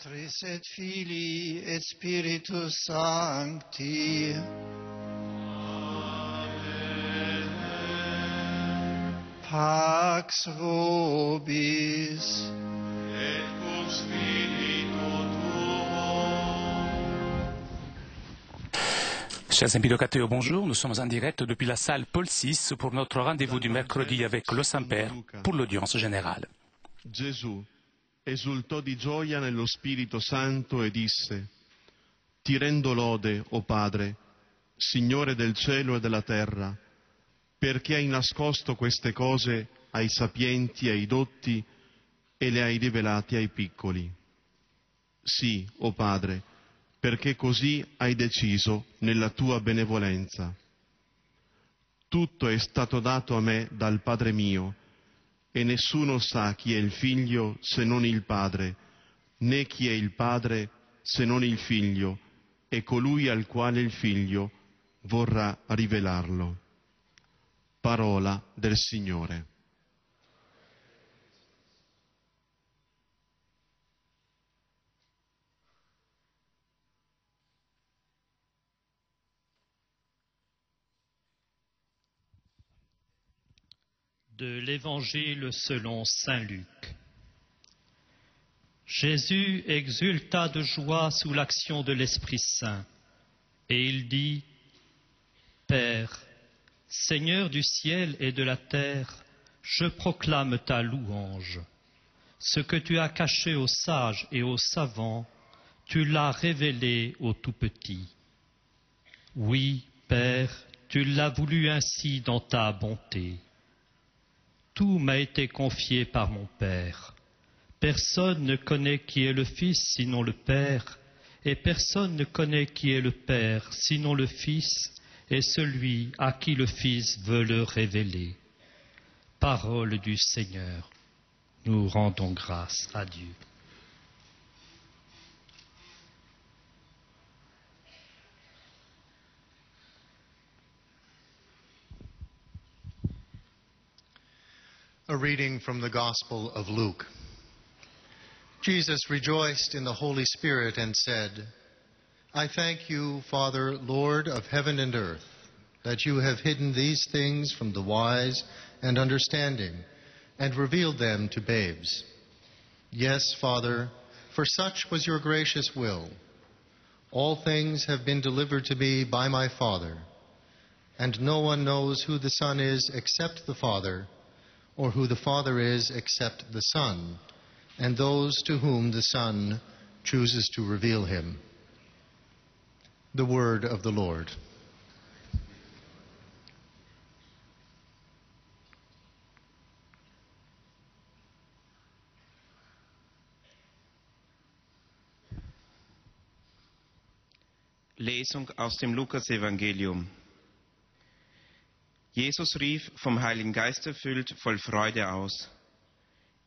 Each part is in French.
Patris et Filii et Spiritus Sancti. Amen. Pax vobis. Et cum spiritu tuo. Chers amis locataires, bonjour. Nous sommes en direct depuis la salle Paul VI pour notre rendez-vous du mercredi avec le Saint-Père pour l'audience générale. Gesù esultò di gioia nello Spirito Santo e disse: Ti rendo lode, o Padre, Signore del cielo e della terra, perché hai nascosto queste cose ai sapienti e ai dotti e le hai rivelate ai piccoli. Sì, o Padre, perché così hai deciso nella tua benevolenza. Tutto è stato dato a me dal Padre mio, e nessuno sa chi è il Figlio se non il Padre, né chi è il Padre se non il Figlio, e colui al quale il Figlio vorrà rivelarlo. Parola del Signore. De l'Évangile selon saint Luc. Jésus exulta de joie sous l'action de l'Esprit Saint, et il dit: Père, Seigneur du ciel et de la terre, je proclame ta louange. Ce que tu as caché aux sages et aux savants, tu l'as révélé aux tout-petits. Oui, Père, tu l'as voulu ainsi dans ta bonté. Tout m'a été confié par mon Père. Personne ne connaît qui est le Fils sinon le Père, et personne ne connaît qui est le Père sinon le Fils et celui à qui le Fils veut le révéler. Parole du Seigneur. Nous rendons grâce à Dieu. A reading from the Gospel of Luke. Jesus rejoiced in the Holy Spirit and said, I thank you, Father, Lord of heaven and earth, that you have hidden these things from the wise and understanding and revealed them to babes. Yes, Father, for such was your gracious will. All things have been delivered to me by my Father, and no one knows who the Son is except the Father, or who the Father is except the Son, and those to whom the Son chooses to reveal him. The word of the Lord. Lesung aus dem Lukasevangelium. Jesus rief, vom Heiligen Geist erfüllt, voll Freude aus: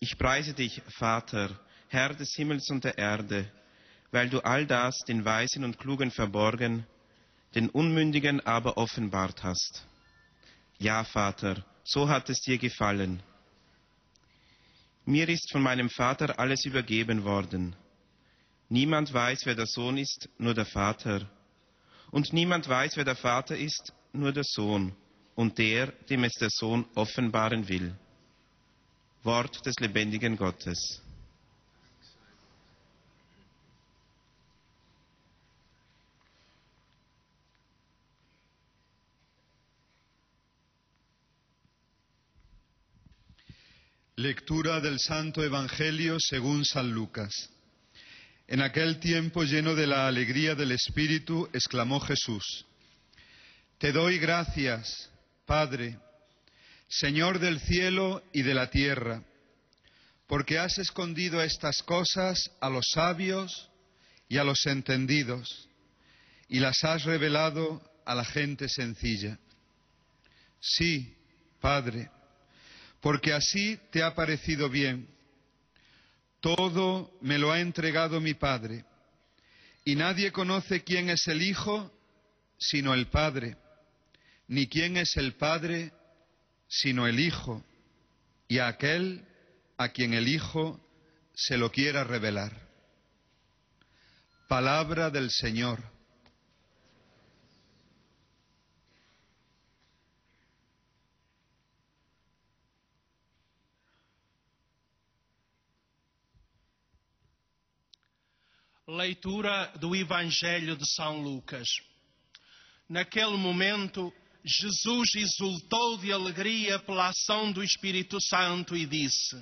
Ich preise dich, Vater, Herr des Himmels und der Erde, weil du all das den Weisen und Klugen verborgen, den Unmündigen aber offenbart hast. Ja, Vater, so hat es dir gefallen. Mir ist von meinem Vater alles übergeben worden. Niemand weiß, wer der Sohn ist, nur der Vater. Und niemand weiß, wer der Vater ist, nur der Sohn. Und der, dem es der Sohn offenbaren will. Wort des lebendigen Gottes. Lectura del Santo Evangelio según San Lucas. En aquel tiempo, lleno de la alegría del Espíritu, exclamó Jesús: Te doy gracias, Padre, Señor del cielo y de la tierra, porque has escondido estas cosas a los sabios y a los entendidos, y las has revelado a la gente sencilla. Sí, Padre, porque así te ha parecido bien. Todo me lo ha entregado mi Padre, y nadie conoce quién es el Hijo sino el Padre, ni quién es el Padre sino el Hijo, y a aquel a quien el Hijo se lo quiera revelar. Palabra del Señor. Leitura do Evangelho de São Lucas. Naquele momento, Jesus exultou de alegria pela ação do Espírito Santo e disse: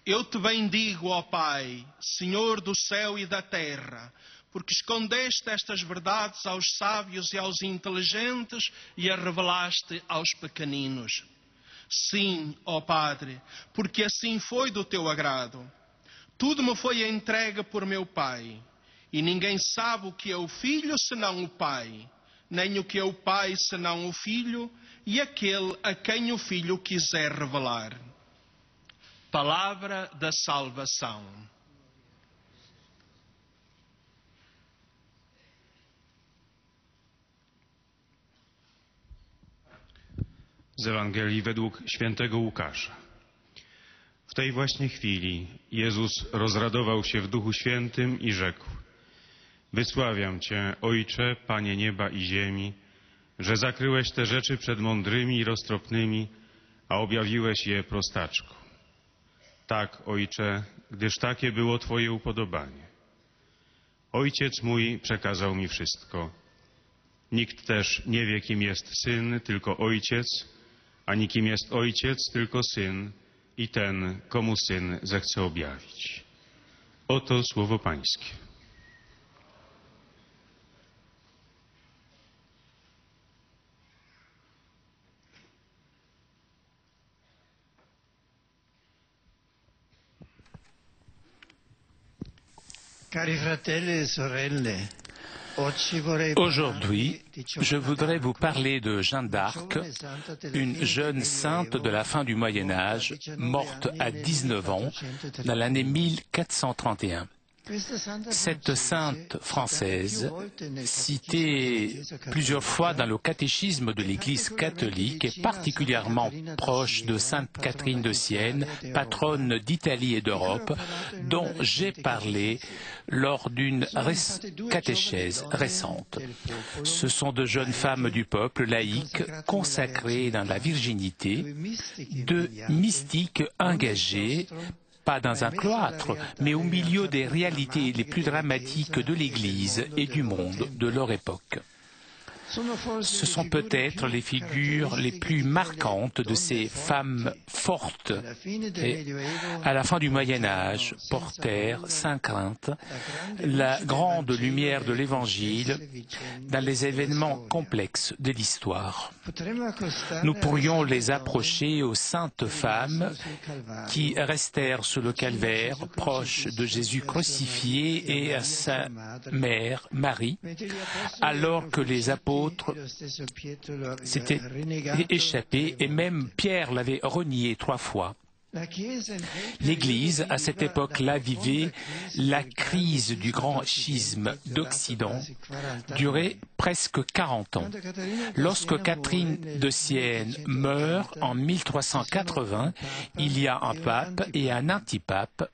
Eu te bendigo, ó Pai, Senhor do céu e da terra, porque escondeste estas verdades aos sábios e aos inteligentes e as revelaste aos pequeninos. Sim, ó Padre, porque assim foi do teu agrado. Tudo me foi entregue por meu Pai, e ninguém sabe o que é o Filho senão o Pai, nem o que é o Pai senão o Filho, e aquele a quem o Filho quiser revelar. Palavra da salvação. Z Ewangelii według świętego Łukasza. W tej właśnie chwili Jezus rozradował się w Duchu Świętym i rzekł: Wysławiam Cię, Ojcze, Panie nieba i ziemi, że zakryłeś te rzeczy przed mądrymi i roztropnymi, a objawiłeś je prostaczkom. Tak, Ojcze, gdyż takie było Twoje upodobanie. Ojciec mój przekazał mi wszystko. Nikt też nie wie, kim jest Syn, tylko Ojciec, ani kim jest Ojciec, tylko Syn, i ten, komu Syn zechce objawić. Oto słowo Pańskie. Cari fratelli e sorelle, aujourd'hui, je voudrais vous parler de Jeanne d'Arc, une jeune sainte de la fin du Moyen Âge, morte à 19 ans dans l'année 1431. Cette sainte française, citée plusieurs fois dans le catéchisme de l'Église catholique, est particulièrement proche de Sainte Catherine de Sienne, patronne d'Italie et d'Europe, dont j'ai parlé lors d'une catéchèse récente. Ce sont de jeunes femmes du peuple laïques, consacrées dans la virginité, de mystiques engagés, pas dans un cloître, mais au milieu des réalités les plus dramatiques de l'Église et du monde de leur époque. Ce sont peut-être les figures les plus marquantes de ces femmes fortes et, à la fin du Moyen Âge, portèrent sans crainte la grande lumière de l'Évangile dans les événements complexes de l'histoire. Nous pourrions les approcher aux saintes femmes qui restèrent sous le calvaire, proches de Jésus crucifié et à sa mère, Marie, alors que les apôtres s'était échappé et même Pierre l'avait renié 3 fois. L'Église, à cette époque-là, vivait la crise du grand schisme d'Occident, durée presque 40 ans. Lorsque Catherine de Sienne meurt en 1380, il y a un pape et un antipape.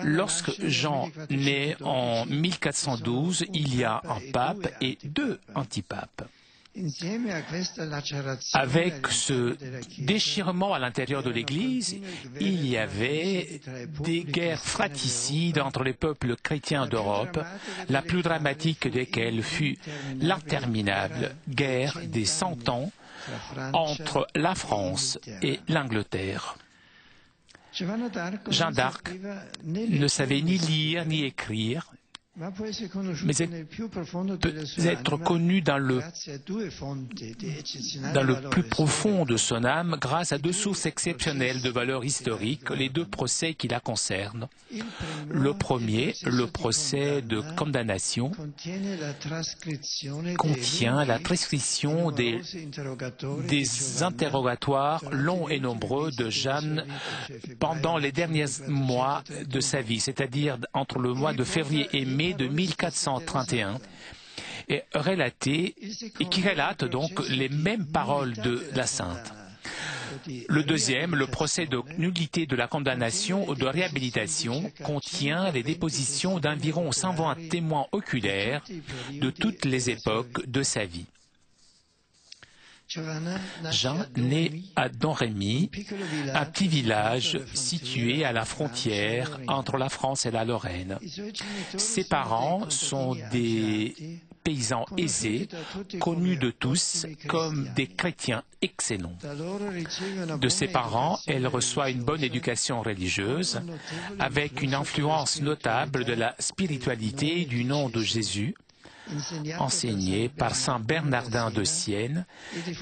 Lorsque Jean naît en 1412, il y a un pape et 2 antipapes. Avec ce déchirement à l'intérieur de l'Église, il y avait des guerres fratricides entre les peuples chrétiens d'Europe, la plus dramatique desquelles fut l'interminable guerre des 100 ans entre la France et l'Angleterre. Jeanne d'Arc ne savait ni lire ni écrire, mais elle peut être connue dans le plus profond de son âme grâce à 2 sources exceptionnelles de valeur historique, les 2 procès qui la concernent. Le premier, le procès de condamnation, contient la transcription des interrogatoires longs et nombreux de Jeanne pendant les derniers mois de sa vie, c'est-à-dire entre le mois de février et mai de 1431, et qui relate donc les mêmes paroles de la sainte. Le deuxième, le procès de nullité de la condamnation ou de réhabilitation, contient les dépositions d'environ 120 témoins oculaires de toutes les époques de sa vie. Jean naît à Domremy, un petit village situé à la frontière entre la France et la Lorraine. Ses parents sont des paysans aisés, connus de tous comme des chrétiens excellents. De ses parents, elle reçoit une bonne éducation religieuse, avec une influence notable de la spiritualité du nom de Jésus, enseigné par saint Bernardin de Sienne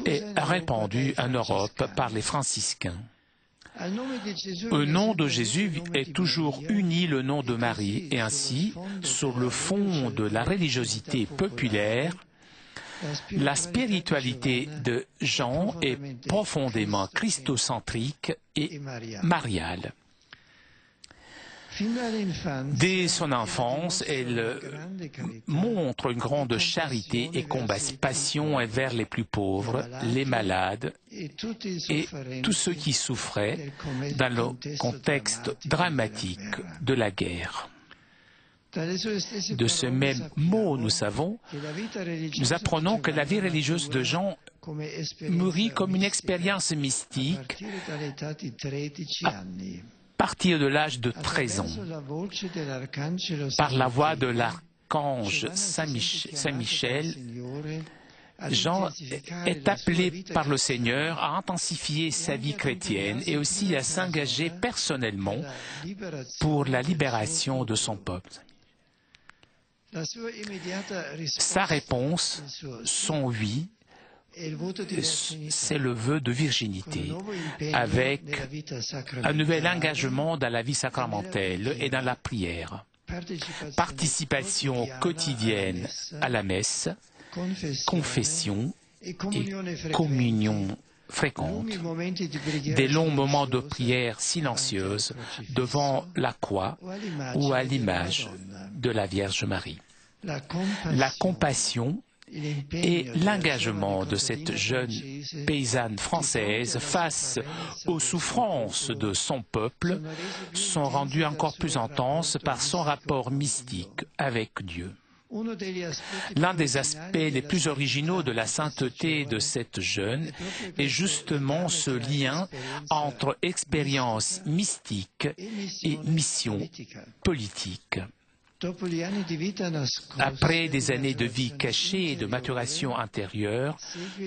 et répandu en Europe par les franciscains. Au nom de Jésus est toujours uni le nom de Marie, et ainsi, sur le fond de la religiosité populaire, la spiritualité de Jean est profondément christocentrique et mariale. Dès son enfance, elle montre une grande charité et compassion envers les plus pauvres, les malades et tous ceux qui souffraient dans le contexte dramatique de la guerre. De ce même mot, nous apprenons que la vie religieuse de Jean mûrit comme une expérience mystique à partir de l'âge de 13 ans, par la voix de l'archange Saint-Michel, Jean est appelé par le Seigneur à intensifier sa vie chrétienne et aussi à s'engager personnellement pour la libération de son peuple. Sa réponse, son oui, c'est le vœu de virginité, avec un nouvel engagement dans la vie sacramentelle et dans la prière, participation quotidienne à la messe, confession et communion fréquente, des longs moments de prière silencieuse devant la croix ou à l'image de la Vierge Marie. La compassion et l'engagement de cette jeune paysanne française face aux souffrances de son peuple sont rendus encore plus intenses par son rapport mystique avec Dieu. L'un des aspects les plus originaux de la sainteté de cette jeune est justement ce lien entre expérience mystique et mission politique. Après des années de vie cachée et de maturation intérieure,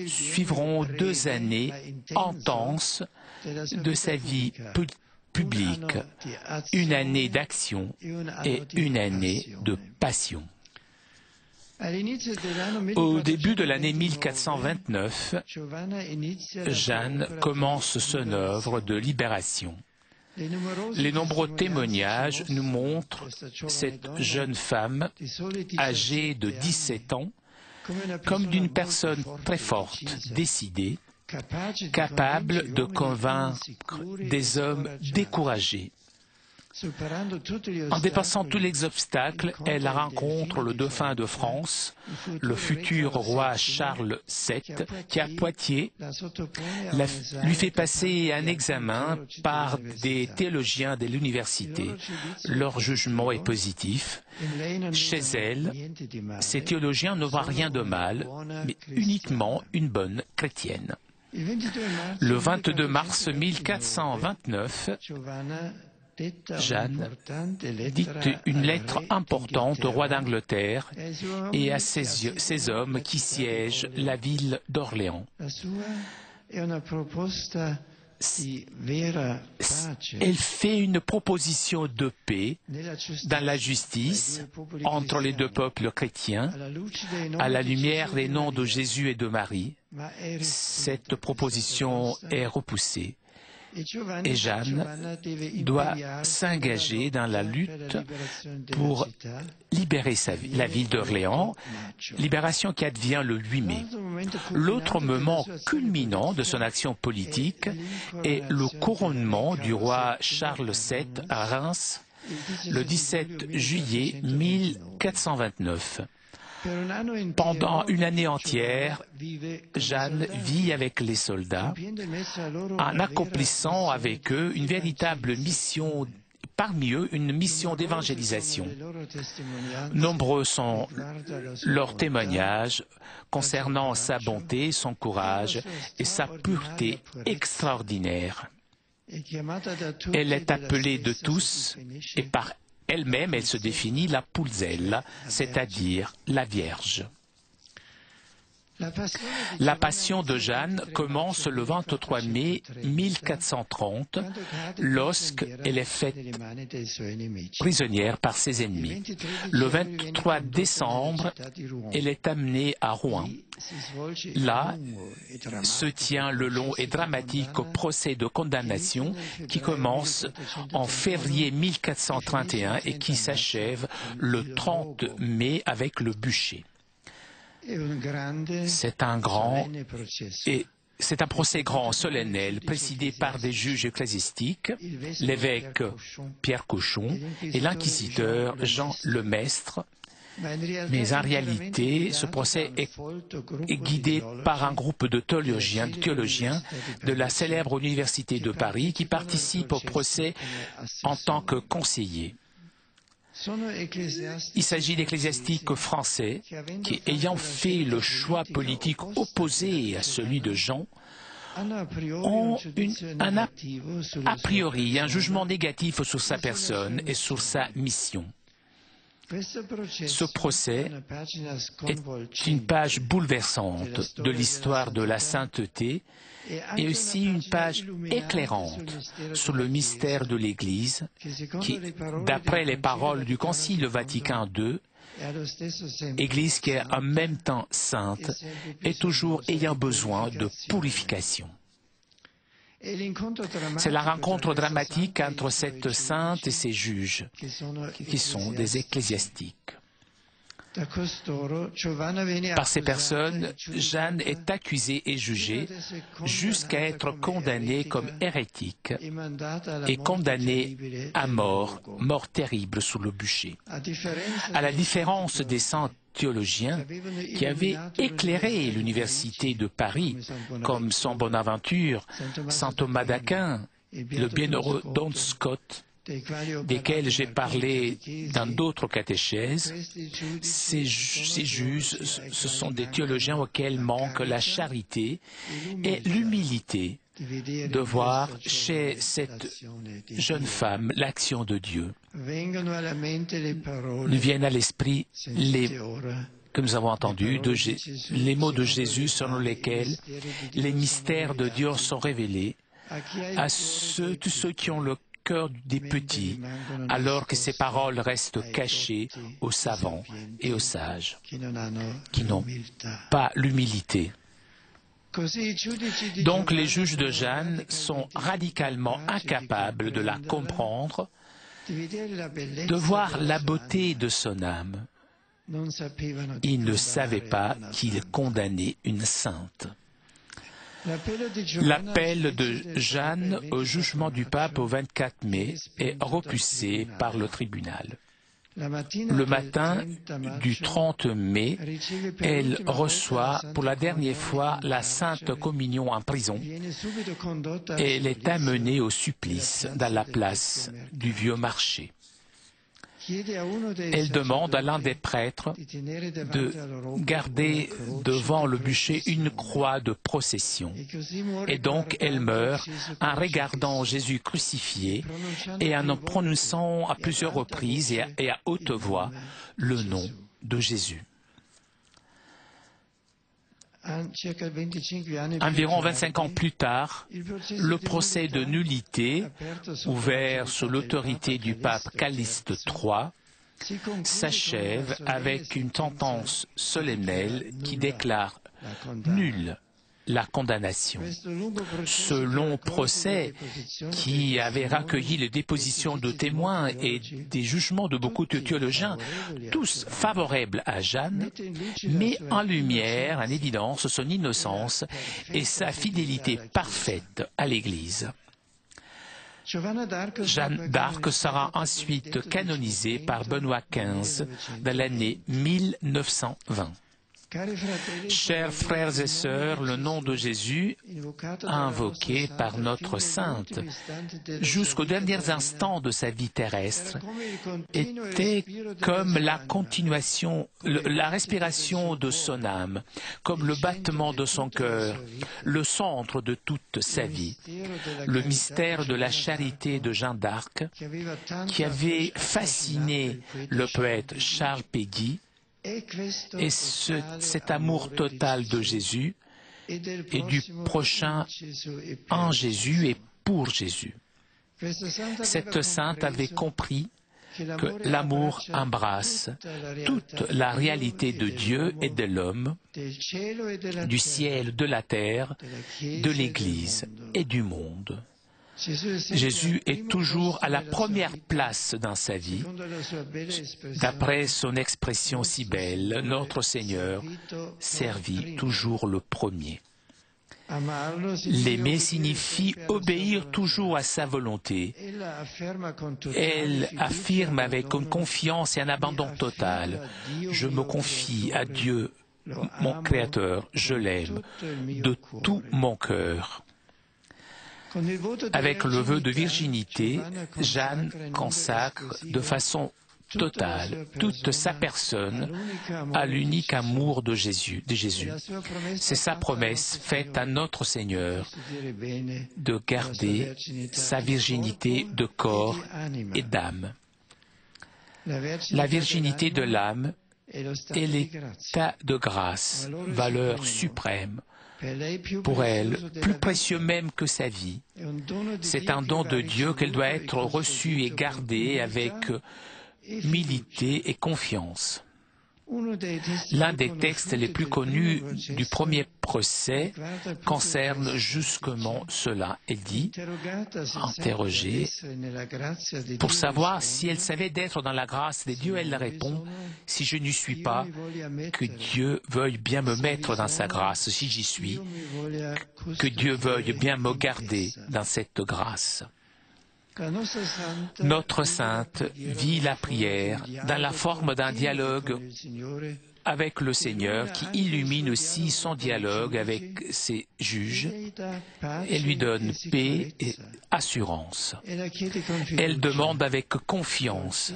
suivront 2 années intenses de sa vie publique, une année d'action et une année de passion. Au début de l'année 1429, Jeanne commence son œuvre de libération. Les nombreux témoignages nous montrent cette jeune femme, âgée de 17 ans, comme d'une personne très forte, décidée, capable de convaincre des hommes découragés. En dépassant tous les obstacles, elle rencontre le dauphin de France, le futur roi Charles VII, qui à Poitiers lui fait passer un examen par des théologiens de l'université. Leur jugement est positif. Chez elle, ces théologiens ne voient rien de mal, mais uniquement une bonne chrétienne. Le 22 mars 1429, Jeanne dicte une lettre importante au roi d'Angleterre et à ses hommes qui siègent la ville d'Orléans. Elle fait une proposition de paix dans la justice entre les 2 peuples chrétiens, à la lumière des noms de Jésus et de Marie. Cette proposition est repoussée. Et Jeanne doit s'engager dans la lutte pour libérer la ville d'Orléans, libération qui advient le 8 mai. L'autre moment culminant de son action politique est le couronnement du roi Charles VII à Reims le 17 juillet 1429. Pendant une année entière, Jeanne vit avec les soldats en accomplissant avec eux une véritable mission, parmi eux une mission d'évangélisation. Nombreux sont leurs témoignages concernant sa bonté, son courage et sa pureté extraordinaire. Elle est appelée de tous et par elle-même, elle se définit la Pulzella, c'est-à-dire la Vierge. La passion de Jeanne commence le 23 mai 1430, lorsqu'elle est faite prisonnière par ses ennemis. Le 23 décembre, elle est amenée à Rouen. Là se tient le long et dramatique procès de condamnation qui commence en février 1431 et qui s'achève le 30 mai avec le bûcher. C'est un procès grand, solennel, présidé par des juges ecclésiastiques, l'évêque Pierre Cochon et l'inquisiteur Jean Lemestre. Mais en réalité, ce procès est guidé par un groupe de théologiens de la célèbre Université de Paris qui participent au procès en tant que conseillers. Il s'agit d'ecclésiastiques français qui, ayant fait le choix politique opposé à celui de Jean, ont a priori un jugement négatif sur sa personne et sur sa mission. Ce procès est une page bouleversante de l'histoire de la sainteté et aussi une page éclairante sur le mystère de l'Église qui, d'après les paroles du Concile Vatican II, Église qui est en même temps sainte et toujours ayant besoin de purification. C'est la rencontre dramatique entre cette sainte et ses juges, qui sont des ecclésiastiques. Par ces personnes, Jeanne est accusée et jugée jusqu'à être condamnée comme hérétique et condamnée à mort terrible sous le bûcher. À la différence des saints théologiens qui avaient éclairé l'université de Paris, comme Saint Bonaventure, Saint Thomas d'Aquin, le bienheureux Don Scott, desquels j'ai parlé dans d'autres catéchèses. Ces juges, ce sont des théologiens auxquels manque la charité et l'humilité de voir chez cette jeune femme l'action de Dieu. Nous viennent à l'esprit que nous avons entendus, les mots de Jésus selon lesquels les mystères de Dieu sont révélés à tous ceux qui ont le cœur des petits, alors que ces paroles restent cachées aux savants et aux sages, qui n'ont pas l'humilité. Donc les juges de Jeanne sont radicalement incapables de la comprendre, de voir la beauté de son âme. Ils ne savaient pas qu'il condamnait une sainte. L'appel de Jeanne au jugement du pape au 24 mai est repoussé par le tribunal. Le matin du 30 mai, elle reçoit pour la dernière fois la Sainte Communion en prison et elle est amenée au supplice dans la place du Vieux Marché. Elle demande à l'un des prêtres de garder devant le bûcher une croix de procession. Et donc elle meurt en regardant Jésus crucifié et en prononçant à plusieurs reprises et à haute voix le nom de Jésus. Environ 25 ans plus tard, le procès de nullité, ouvert sous l'autorité du pape Calixte III, s'achève avec une sentence solennelle qui déclare nulle la condamnation. Ce long procès, qui avait recueilli les dépositions de témoins et des jugements de beaucoup de théologiens, tous favorables à Jeanne, met en lumière, en évidence, son innocence et sa fidélité parfaite à l'Église. Jeanne d'Arc sera ensuite canonisée par Benoît XV dans l'année 1920. Chers frères et sœurs, le nom de Jésus, invoqué par notre sainte jusqu'aux derniers instants de sa vie terrestre, était comme la continuation, la respiration de son âme, comme le battement de son cœur, le centre de toute sa vie. Le mystère de la charité de Jeanne d'Arc, qui avait fasciné le poète Charles Péguy, et cet amour total de Jésus et du prochain en Jésus et pour Jésus. Cette sainte avait compris que l'amour embrasse toute la réalité de Dieu et de l'homme, du ciel, de la terre, de l'Église et du monde. Jésus est toujours à la première place dans sa vie. D'après son expression si belle, notre Seigneur servit toujours le premier. L'aimer signifie obéir toujours à sa volonté. Elle affirme avec une confiance et un abandon total. Je me confie à Dieu, mon Créateur, je l'aime de tout mon cœur. Avec le vœu de virginité, Jeanne consacre de façon totale toute sa personne à l'unique amour de Jésus. C'est sa promesse faite à notre Seigneur de garder sa virginité de corps et d'âme. La virginité de l'âme est l'état de grâce, valeur suprême. Pour elle, plus précieux même que sa vie. C'est un don de Dieu qu'elle doit être reçue et gardée avec humilité et confiance. L'un des textes les plus connus du premier procès concerne justement cela. Elle dit, interrogée, pour savoir si elle savait d'être dans la grâce de Dieu, elle répond, si je n'y suis pas, que Dieu veuille bien me mettre dans sa grâce. Si j'y suis, que Dieu veuille bien me garder dans cette grâce. Notre sainte vit la prière dans la forme d'un dialogue avec le Seigneur qui illumine aussi son dialogue avec ses juges et lui donne paix et assurance. Elle demande avec confiance,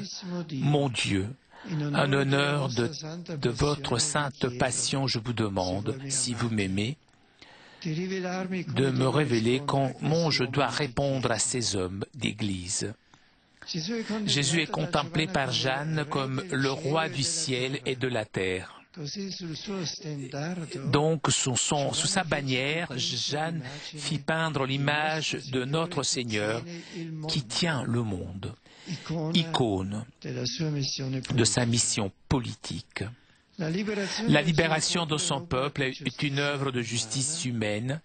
mon Dieu, en honneur de votre sainte passion, je vous demande, si vous m'aimez, de me révéler comment je dois répondre à ces hommes d'Église. Jésus est contemplé par Jeanne comme le roi du ciel et de la terre. Donc, sous sa bannière, Jeanne fit peindre l'image de notre Seigneur qui tient le monde, icône de sa mission politique. La libération de son peuple est une œuvre de justice humaine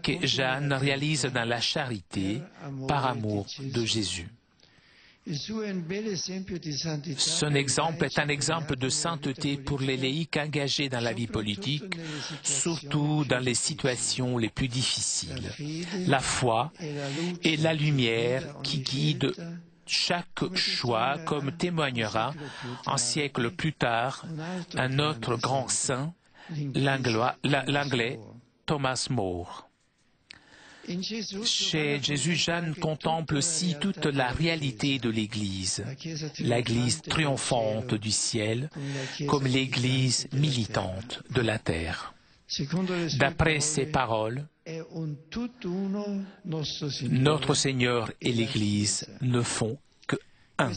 que Jeanne réalise dans la charité par amour de Jésus. Son exemple est un exemple de sainteté pour les laïcs engagés dans la vie politique, surtout dans les situations les plus difficiles. La foi est la lumière qui guide chaque choix, comme témoignera un siècle plus tard un autre grand saint, l'anglais Thomas More. Chez Jésus, Jeanne contemple aussi toute la réalité de l'Église, l'Église triomphante du ciel, comme l'Église militante de la terre. D'après ces paroles, notre Seigneur et l'Église ne font que un.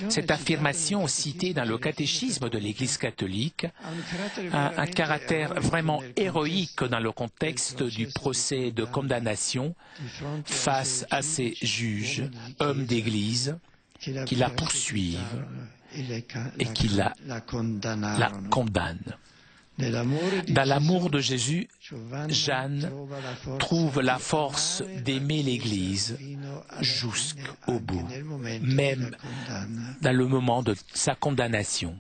Cette affirmation citée dans le catéchisme de l'Église catholique a un caractère vraiment héroïque dans le contexte du procès de condamnation face à ces juges, hommes d'Église, qui la poursuivent et qui la condamnent. Dans l'amour de Jésus, Jeanne trouve la force d'aimer l'Église jusqu'au bout, même dans le moment de sa condamnation.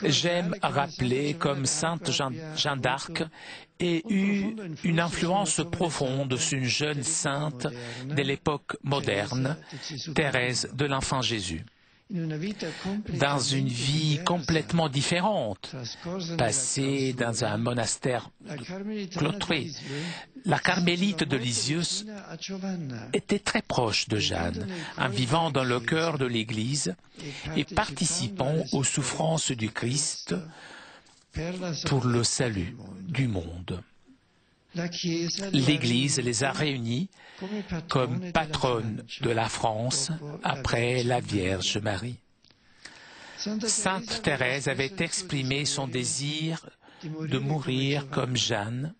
J'aime rappeler comme Sainte Jeanne d'Arc ait eu une influence profonde sur une jeune sainte de l'époque moderne, Thérèse de l'Enfant Jésus. Dans une vie complètement différente, passée dans un monastère cloîtré. La carmélite de Lisieux était très proche de Jeanne, en vivant dans le cœur de l'Église et participant aux souffrances du Christ pour le salut du monde. L'Église les a réunis comme patronne de la France après la Vierge Marie. Sainte Thérèse avait exprimé son désir de mourir comme Jeanne,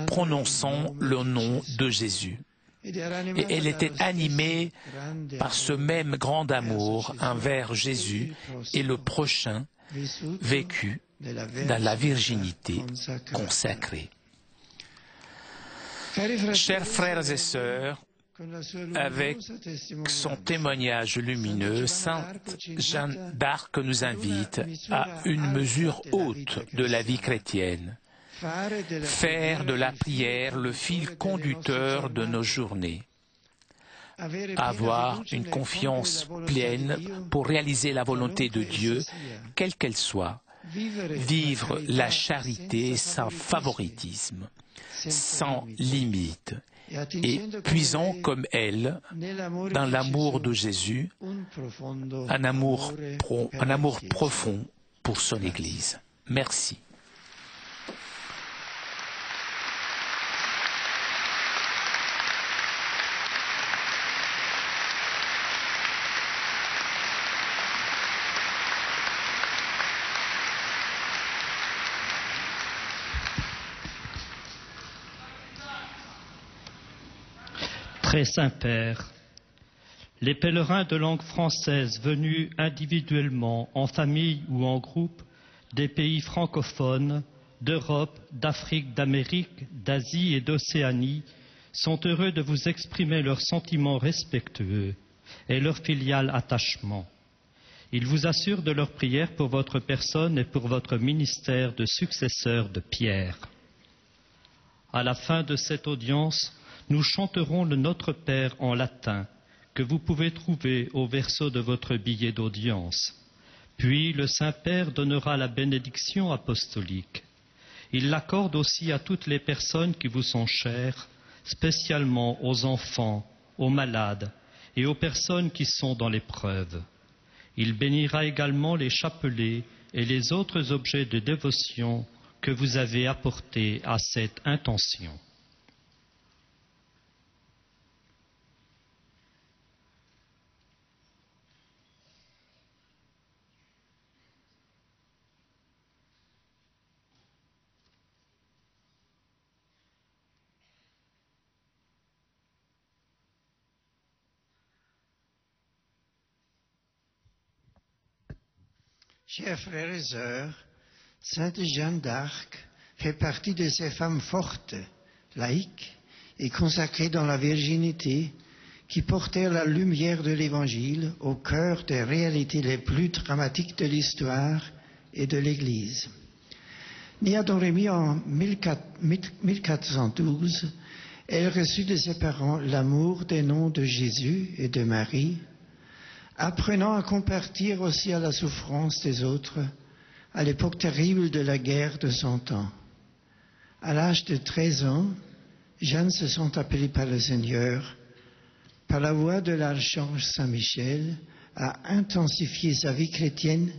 prononçant le nom de Jésus. Et elle était animée par ce même grand amour envers Jésus et le prochain vécu dans la virginité consacrée. Chers frères et sœurs, avec son témoignage lumineux, Sainte Jeanne d'Arc nous invite à une mesure haute de la vie chrétienne, faire de la prière le fil conducteur de nos journées, avoir une confiance pleine pour réaliser la volonté de Dieu, quelle qu'elle soit, vivre la charité sans favoritisme, sans limite, et puisant comme elle dans l'amour de Jésus, un amour profond pour son Église. Merci. Très Saint-Père, les pèlerins de langue française venus individuellement, en famille ou en groupe, des pays francophones, d'Europe, d'Afrique, d'Amérique, d'Asie et d'Océanie, sont heureux de vous exprimer leurs sentiments respectueux et leur filial attachement. Ils vous assurent de leur prière pour votre personne et pour votre ministère de successeur de Pierre. À la fin de cette audience, nous chanterons le Notre Père en latin, que vous pouvez trouver au verso de votre billet d'audience. Puis le Saint-Père donnera la bénédiction apostolique. Il l'accorde aussi à toutes les personnes qui vous sont chères, spécialement aux enfants, aux malades et aux personnes qui sont dans l'épreuve. Il bénira également les chapelets et les autres objets de dévotion que vous avez apportés à cette intention. Chers frères et sœurs, Sainte Jeanne d'Arc fait partie de ces femmes fortes, laïques et consacrées dans la virginité, qui portèrent la lumière de l'Évangile au cœur des réalités les plus dramatiques de l'histoire et de l'Église. Née à Domremy en 1412, elle reçut de ses parents l'amour des noms de Jésus et de Marie, apprenant à compatir aussi à la souffrance des autres à l'époque terrible de la guerre de 100 ans. À l'âge de 13 ans, Jeanne se sent appelée par le Seigneur, par la voix de l'archange Saint-Michel, à intensifier sa vie chrétienne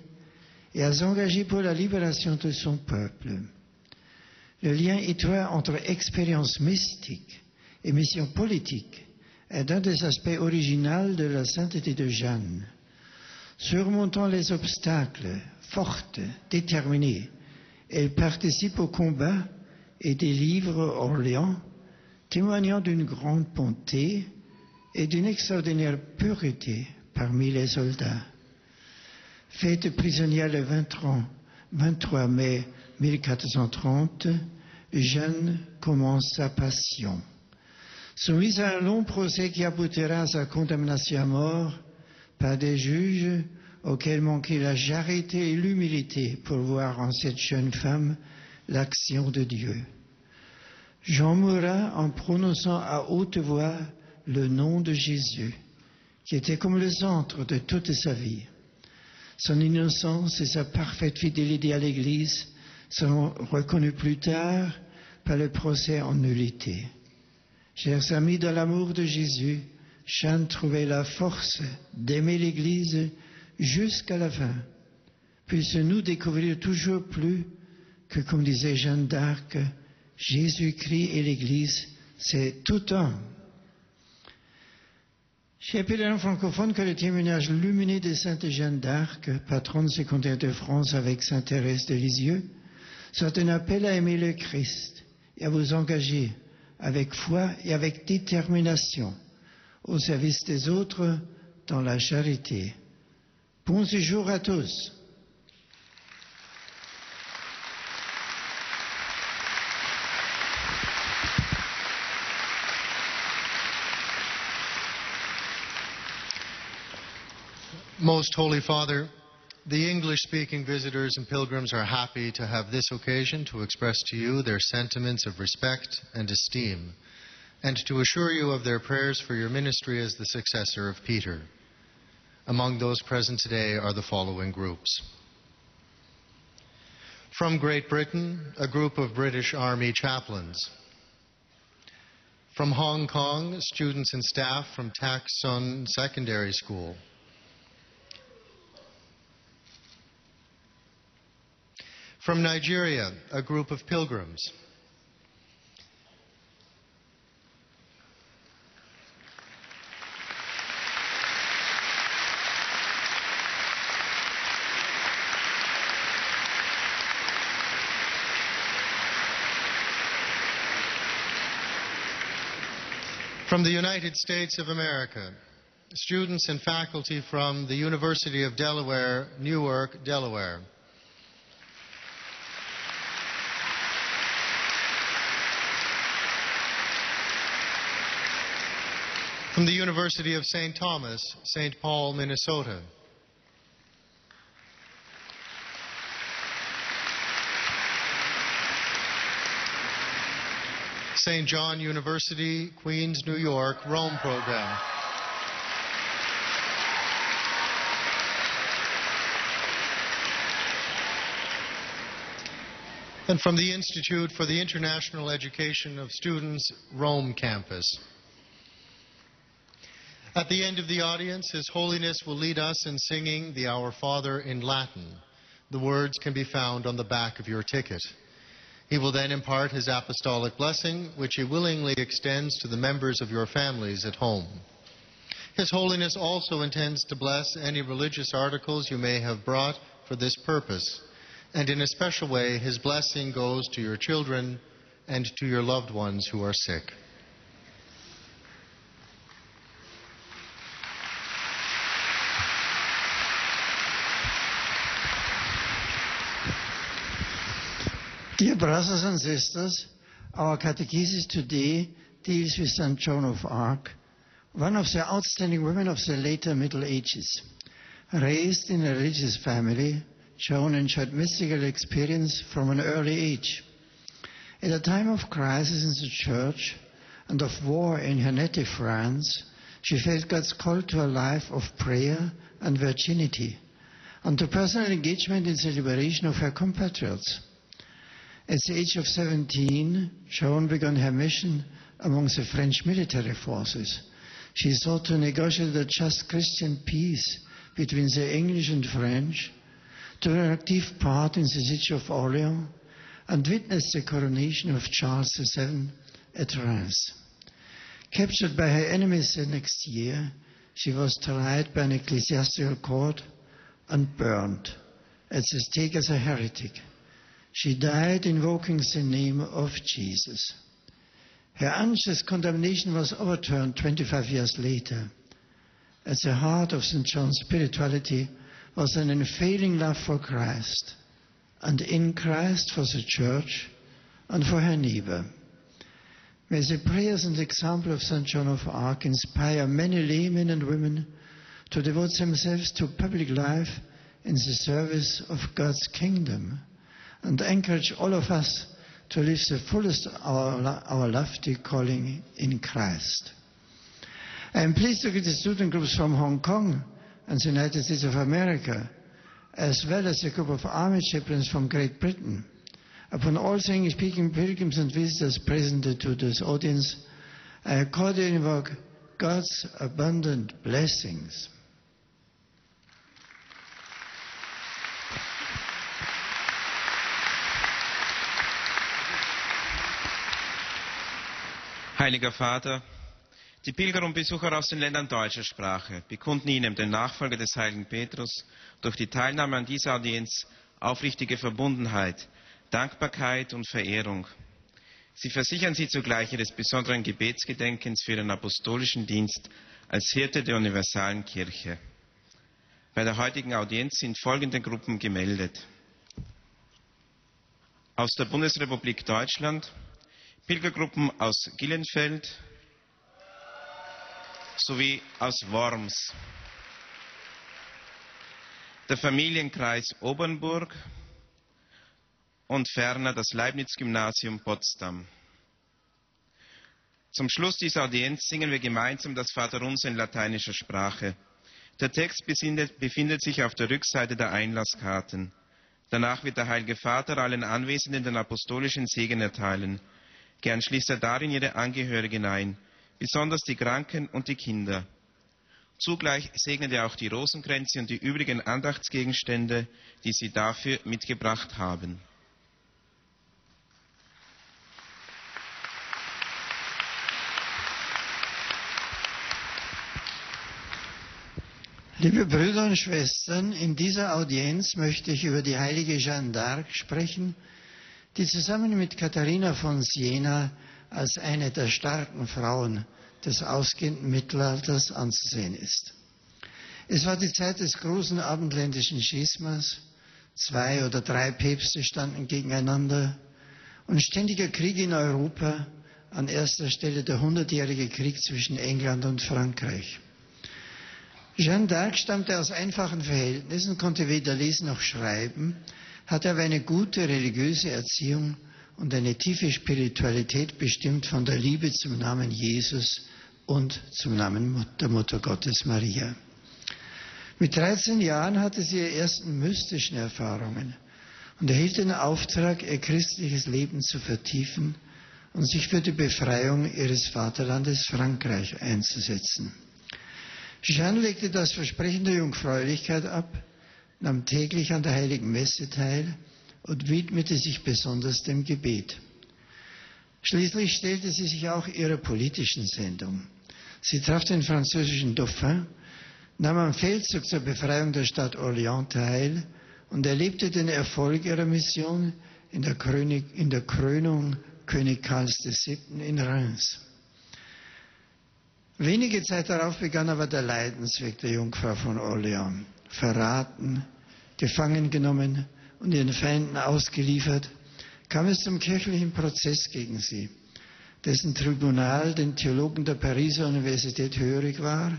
et à s'engager pour la libération de son peuple. Le lien étroit entre expérience mystique et mission politique est un des aspects originaux de la sainteté de Jeanne. Surmontant les obstacles, forte, déterminée, elle participe au combat et délivre Orléans, témoignant d'une grande bonté et d'une extraordinaire pureté parmi les soldats. Faite prisonnière le 23 mai 1430, Jeanne commence sa passion. Soumise à un long procès qui aboutira à sa condamnation à mort par des juges auxquels manquait la charité et l'humilité pour voir en cette jeune femme l'action de Dieu. Jean mourra en prononçant à haute voix le nom de Jésus, qui était comme le centre de toute sa vie. Son innocence et sa parfaite fidélité à l'Église seront reconnus plus tard par le procès en nullité. Chers amis, dans l'amour de Jésus, Jeanne trouvait la force d'aimer l'Église jusqu'à la fin. Puissions-nous découvrir toujours plus que, comme disait Jeanne d'Arc, Jésus-Christ et l'Église, c'est tout un. J'ai appelé dans le francophone que le témoignage lumineux de Sainte Jeanne d'Arc, patronne secondaire de France avec Sainte Thérèse de Lisieux, soit un appel à aimer le Christ et à vous engager avec foi et avec détermination au service des autres dans la charité. Bon séjour à tous. Most Holy Father, the English-speaking visitors and pilgrims are happy to have this occasion to express to you their sentiments of respect and esteem, and to assure you of their prayers for your ministry as the successor of Peter. Among those present today are the following groups. From Great Britain, a group of British Army chaplains. From Hong Kong, students and staff from Tak Sun Secondary School. From Nigeria, a group of pilgrims. From the United States of America, students and faculty from the University of Delaware, Newark, Delaware. From the University of St. Thomas, St. Paul, Minnesota. St. John University, Queens, New York, Rome program. And from the Institute for the International Education of Students, Rome campus. At the end of the audience, His Holiness will lead us in singing the Our Father in Latin. The words can be found on the back of your ticket. He will then impart his apostolic blessing, which he willingly extends to the members of your families at home. His Holiness also intends to bless any religious articles you may have brought for this purpose, and in a special way, his blessing goes to your children and to your loved ones who are sick. Dear brothers and sisters, our catechesis today deals with St. Joan of Arc, one of the outstanding women of the later Middle Ages. Raised in a religious family, Joan enjoyed mystical experience from an early age. At a time of crisis in the Church and of war in her native France, she felt God's call to a life of prayer and virginity, and to personal engagement in the liberation of her compatriots. At the age of 17, Joan began her mission among the French military forces. She sought to negotiate a just Christian peace between the English and French, took an active part in the siege of Orleans, and witnessed the coronation of Charles VII at Reims. Captured by her enemies the next year, she was tried by an ecclesiastical court and burned at the stake as a heretic. She died invoking the name of Jesus. Her unjust condemnation was overturned 25 years later. At the heart of St. John's spirituality was an unfailing love for Christ, and in Christ for the church and for her neighbor. May the prayers and example of St. John of Arc inspire many laymen and women to devote themselves to public life in the service of God's kingdom, and encourage all of us to live the fullest of our lofty calling in Christ. I am pleased to greet the student groups from Hong Kong and the United States of America, as well as a group of army chaplains from Great Britain. Upon all English-speaking pilgrims and visitors present to this audience, I cordially invoke God's abundant blessings. Heiliger Vater, die Pilger und Besucher aus den Ländern deutscher Sprache bekunden Ihnen, dem Nachfolger des heiligen Petrus, durch die Teilnahme an dieser Audienz aufrichtige Verbundenheit, Dankbarkeit und Verehrung. Sie versichern Sie zugleich Ihres besonderen Gebetsgedenkens für Ihren apostolischen Dienst als Hirte der universalen Kirche. Bei der heutigen Audienz sind folgende Gruppen gemeldet: aus der Bundesrepublik Deutschland, Pilgergruppen aus Gillenfeld sowie aus Worms, der Familienkreis Obernburg und ferner das Leibniz-Gymnasium Potsdam. Zum Schluss dieser Audienz singen wir gemeinsam das Vaterunser in lateinischer Sprache. Der Text befindet sich auf der Rückseite der Einlasskarten. Danach wird der Heilige Vater allen Anwesenden den apostolischen Segen erteilen. Gern schließt er darin ihre Angehörigen ein, besonders die Kranken und die Kinder. Zugleich segnet er auch die Rosenkränze und die übrigen Andachtsgegenstände, die sie dafür mitgebracht haben. Liebe Brüder und Schwestern, in dieser Audienz möchte ich über die heilige Jeanne d'Arc sprechen, die zusammen mit Katharina von Siena als eine der starken Frauen des ausgehenden Mittelalters anzusehen ist. Es war die Zeit des großen abendländischen Schismas, 2 oder 3 Päpste standen gegeneinander und ständiger Krieg in Europa, an erster Stelle der 100-jährige Krieg zwischen England und Frankreich. Jeanne d'Arc stammte aus einfachen Verhältnissen, konnte weder lesen noch schreiben, hatte aber eine gute religiöse Erziehung und eine tiefe Spiritualität, bestimmt von der Liebe zum Namen Jesus und zum Namen der Mutter Gottes Maria. Mit 13 Jahren hatte sie ihre ersten mystischen Erfahrungen und erhielt den Auftrag, ihr christliches Leben zu vertiefen und sich für die Befreiung ihres Vaterlandes Frankreich einzusetzen. Jeanne legte das Versprechen der Jungfräulichkeit ab, nahm täglich an der Heiligen Messe teil und widmete sich besonders dem Gebet. Schließlich stellte sie sich auch ihrer politischen Sendung. Sie traf den französischen Dauphin, nahm am Feldzug zur Befreiung der Stadt Orléans teil und erlebte den Erfolg ihrer Mission in der Krönung König Karls VII. In Reims. Wenige Zeit darauf begann aber der Leidensweg der Jungfrau von Orléans. Verraten, gefangen genommen und ihren Feinden ausgeliefert, kam es zum kirchlichen Prozess gegen sie, dessen Tribunal den Theologen der Pariser Universität hörig war,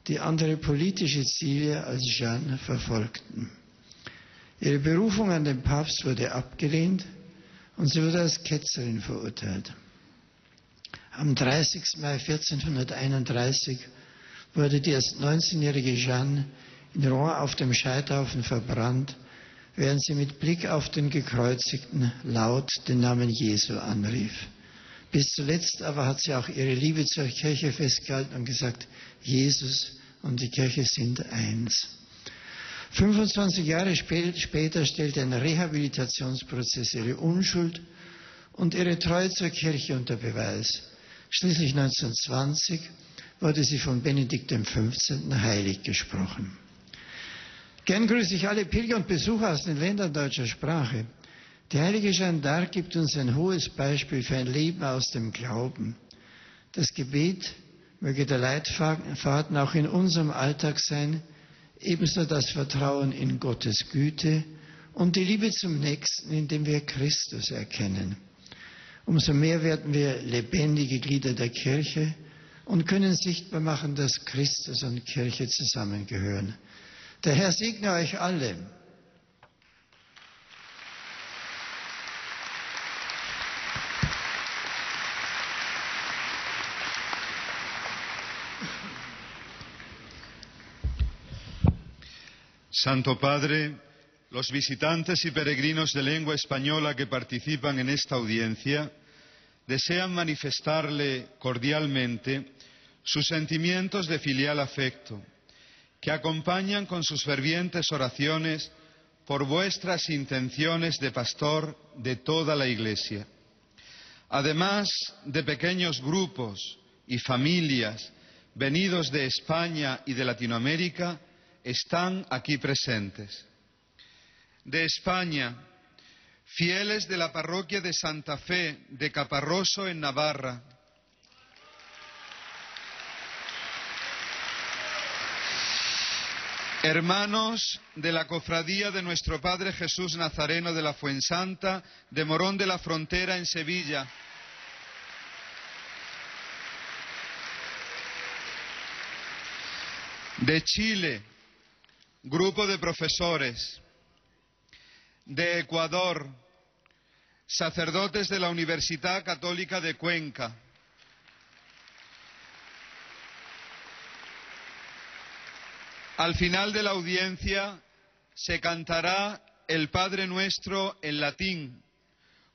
die andere politische Ziele als Jeanne verfolgten. Ihre Berufung an den Papst wurde abgelehnt und sie wurde als Ketzerin verurteilt. Am 30. Mai 1431 wurde die erst 19-jährige Jeanne in Rouen auf dem Scheiterhaufen verbrannt, während sie mit Blick auf den Gekreuzigten laut den Namen Jesu anrief. Bis zuletzt aber hat sie auch ihre Liebe zur Kirche festgehalten und gesagt, Jesus und die Kirche sind eins. 25 Jahre später stellte ein Rehabilitationsprozess ihre Unschuld und ihre Treue zur Kirche unter Beweis. Schließlich 1920 wurde sie von Benedikt XV. Heilig gesprochen. Gern grüße ich alle Pilger und Besucher aus den Ländern deutscher Sprache. Die heilige Jeanne d'Arc gibt uns ein hohes Beispiel für ein Leben aus dem Glauben. Das Gebet möge der Leitfaden auch in unserem Alltag sein, ebenso das Vertrauen in Gottes Güte und die Liebe zum Nächsten, indem wir Christus erkennen. Umso mehr werden wir lebendige Glieder der Kirche und können sichtbar machen, dass Christus und Kirche zusammengehören. Der Herr segne euch alle. Santo Padre, los visitantes y peregrinos de lengua española que participan en esta audiencia desean manifestarle cordialmente sus sentimientos de filial afecto, que acompañan con sus fervientes oraciones por vuestras intenciones de pastor de toda la Iglesia. Además de pequeños grupos y familias venidos de España y de Latinoamérica, están aquí presentes. De España, fieles de la parroquia de Santa Fe de Caparroso en Navarra, hermanos de la cofradía de nuestro Padre Jesús Nazareno de la Fuensanta de Morón de la Frontera en Sevilla, de Chile, grupo de profesores, de Ecuador, sacerdotes de la Universidad Católica de Cuenca, al final de la audiencia se cantará el Padre Nuestro en latín,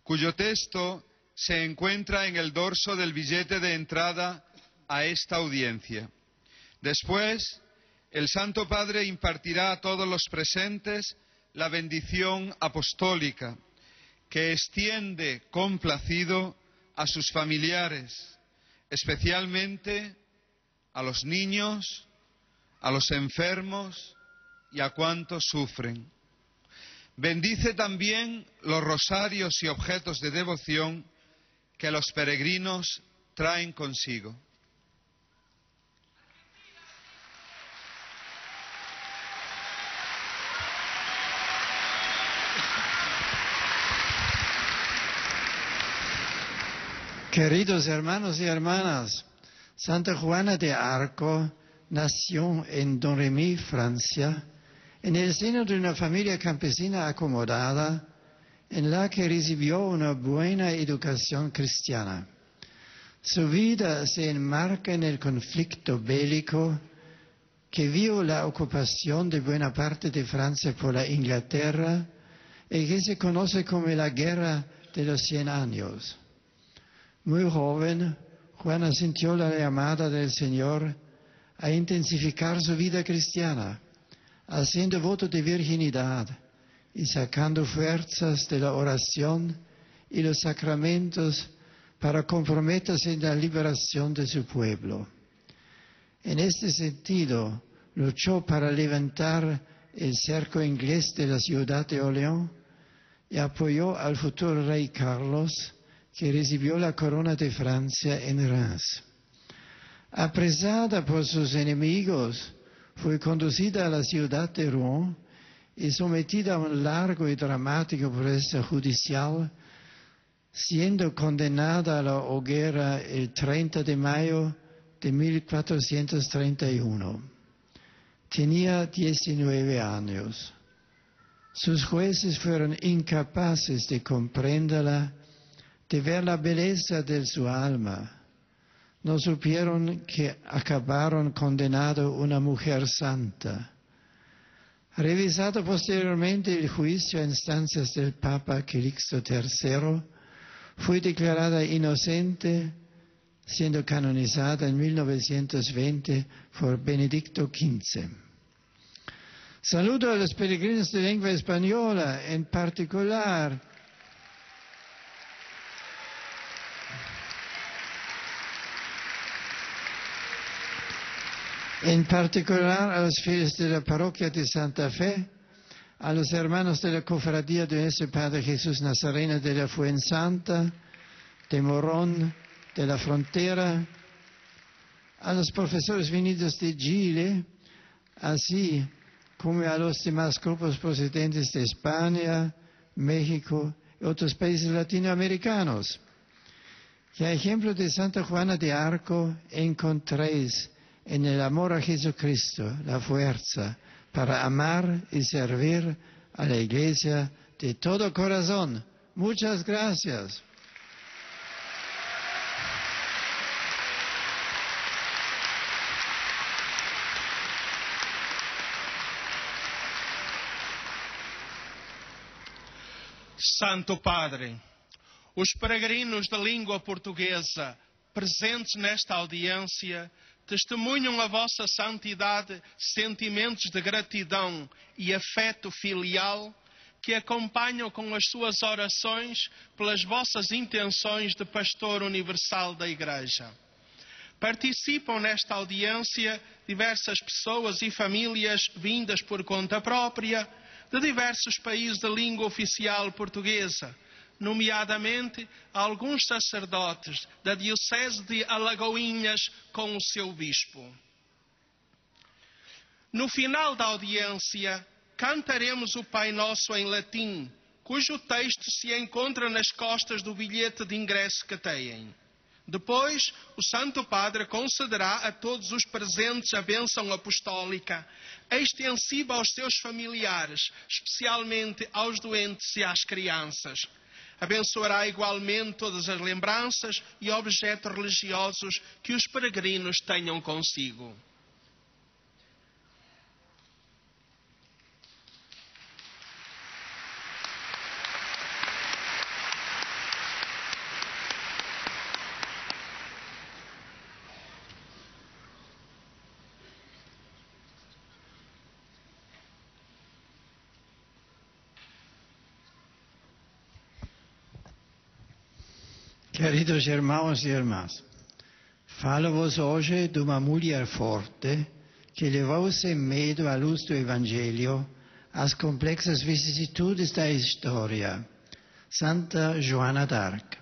cuyo texto se encuentra en el dorso del billete de entrada a esta audiencia. Después, el Santo Padre impartirá a todos los presentes la bendición apostólica, que extiende complacido a sus familiares, especialmente a los niños, a los enfermos y a cuantos sufren. Bendice también los rosarios y objetos de devoción que los peregrinos traen consigo. Queridos hermanos y hermanas, Santa Juana de Arco nació en Domremy, Francia, en el seno de una familia campesina acomodada, en la que recibió una buena educación cristiana. Su vida se enmarca en el conflicto bélico que vio la ocupación de buena parte de Francia por la Inglaterra y que se conoce como la Guerra de los 100 años. Muy joven, Juana sintió la llamada del Señor a intensificar su vida cristiana, haciendo voto de virginidad y sacando fuerzas de la oración y los sacramentos para comprometerse en la liberación de su pueblo. En este sentido, luchó para levantar el cerco inglés de la ciudad de Orleans y apoyó al futuro rey Carlos, que recibió la corona de Francia en Reims. Apresada por sus enemigos, fue conducida a la ciudad de Rouen y sometida a un largo y dramático proceso judicial, siendo condenada a la hoguera el 30 de mayo de 1431. Tenía 19 años. Sus jueces fueron incapaces de comprenderla, de ver la belleza de su alma. No supieron que acabaron condenando una mujer santa. Revisado posteriormente el juicio a instancias del Papa Calixto III, fue declarada inocente, siendo canonizada en 1920 por Benedicto XV. Saludo a los peregrinos de lengua española, en particular a los fieles de la parroquia de Santa Fe, a los hermanos de la cofradía de nuestro Padre Jesús Nazareno de la Fuensanta, de Morón, de la Frontera, a los profesores venidos de Chile, así como a los demás grupos procedentes de España, México y otros países latinoamericanos. Que a ejemplo de Santa Juana de Arco encontréis en el amor a Jesucristo la fuerza para amar y servir a la Iglesia de todo corazón. Muchas gracias. Santo Padre, os peregrinos da língua portuguesa presentes nesta audiência testemunham a vossa santidade sentimentos de gratidão e afeto filial que acompanham com as suas orações pelas vossas intenções de pastor universal da Igreja. Participam nesta audiência diversas pessoas e famílias vindas por conta própria de diversos países da língua oficial portuguesa, nomeadamente alguns sacerdotes da Diocese de Alagoinhas com o seu bispo. No final da audiência, cantaremos o Pai Nosso em latim, cujo texto se encontra nas costas do bilhete de ingresso que têm. Depois, o Santo Padre concederá a todos os presentes a bênção apostólica, extensiva aos seus familiares, especialmente aos doentes e às crianças. Abençoará igualmente todas as lembranças e objetos religiosos que os peregrinos tenham consigo. Queridos irmãos e irmãs, falo-vos hoje de uma mulher forte que levou sem medo à luz do Evangelho as complexas vicissitudes da história, Santa Joana d'Arc.